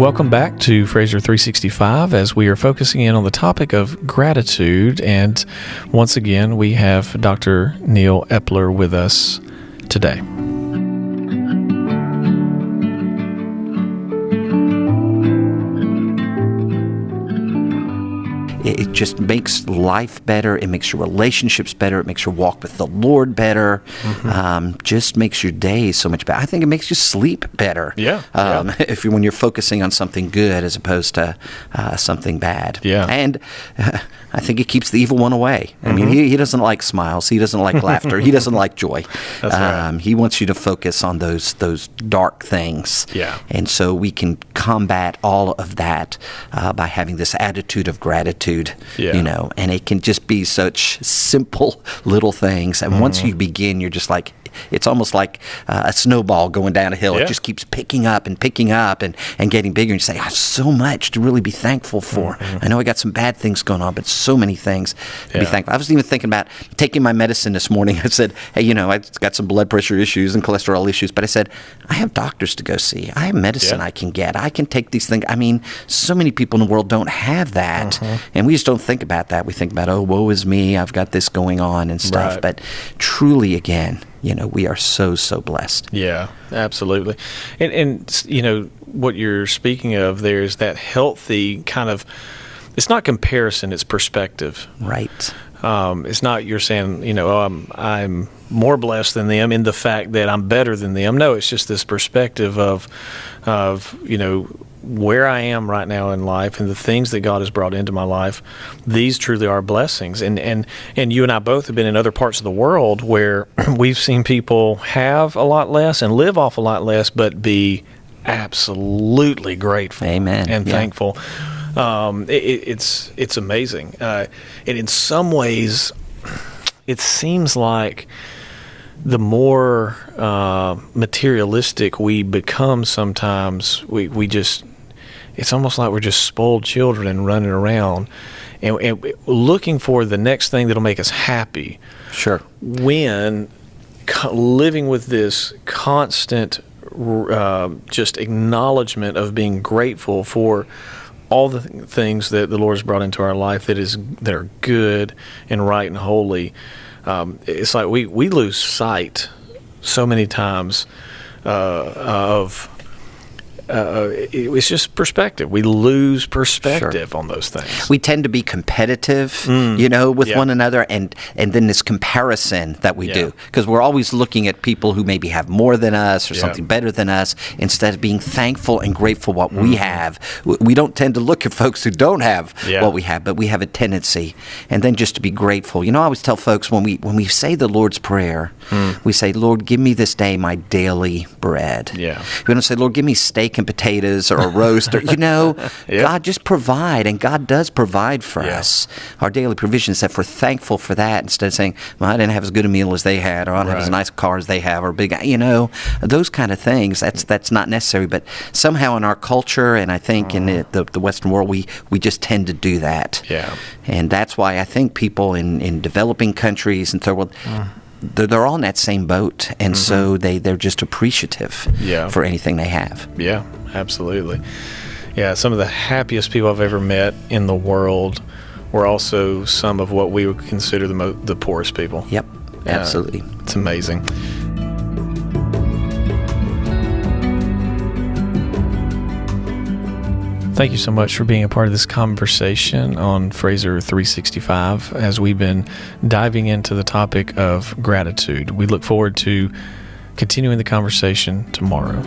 Welcome back to Fraser 365 as we are focusing in on the topic of gratitude. And once again, we have Dr. Neil Epler with us today. It just makes life better. It makes your relationships better. It makes your walk with the Lord better. Just makes your day so much better. I think it makes you sleep better. When you're focusing on something good as opposed to something bad. Yeah. And I think it keeps the evil one away. I mean, he doesn't like smiles. He doesn't like laughter. He doesn't like joy. That's right. He wants you to focus on those dark things. Yeah. And so we can combat all of that by having this attitude of gratitude. And it can just be such simple little things. And once you begin, you're just like, it's almost like a snowball going down a hill. Yeah. It just keeps picking up and getting bigger. And you say, I have so much to really be thankful for. I know I got some bad things going on, but so many things to be thankful. I was even thinking about taking my medicine this morning. I said, hey, I've got some blood pressure issues and cholesterol issues, but I said, I have doctors to go see. I have medicine I can get. I can take these things. I mean, so many people in the world don't have that. And we just don't think about that. We think about, oh, woe is me. I've got this going on and stuff. Right. But truly, again, we are so blessed. Yeah, absolutely. And what you're speaking of there is that healthy kind of, it's not comparison, it's perspective. Right. It's not you're saying, I'm more blessed than them in the fact that I'm better than them. No, it's just this perspective of where I am right now in life and the things that God has brought into my life. These truly are blessings. And you and I both have been in other parts of the world where we've seen people have a lot less and live off a lot less, but be absolutely grateful. Amen. And thankful. It's amazing. And in some ways, it seems like the more materialistic we become sometimes, we just, it's almost like we're just spoiled children and running around and looking for the next thing that'll make us happy. Sure. When living with this constant just acknowledgement of being grateful for all the things that the Lord has brought into our life that are good and right and holy, it's like we lose sight so many times of it's just perspective. We lose perspective on those things. We tend to be competitive, with one another, and then this comparison that we do, because we're always looking at people who maybe have more than us or something better than us, instead of being thankful and grateful what we have. We don't tend to look at folks who don't have what we have, but we have a tendency, and then just to be grateful. I always tell folks when we say the Lord's Prayer, we say, Lord, give me this day my daily bread. Yeah. We don't say, Lord, give me steak and potatoes or a roast, or God just provide, and God does provide for us our daily provisions. That we're thankful for that, instead of saying, well, I didn't have as good a meal as they had, or I don't have as nice a car as they have, or big, those kind of things. That's not necessary, but somehow in our culture, and I think in the Western world, we just tend to do that. Yeah. And that's why I think people in developing countries and third world, they're all in that same boat, and so they're just appreciative for anything they have. Yeah, absolutely. Yeah, some of the happiest people I've ever met in the world were also some of what we would consider the poorest people. Yep, absolutely. It's amazing. Thank you so much for being a part of this conversation on Fraser 365 as we've been diving into the topic of gratitude. We look forward to continuing the conversation tomorrow.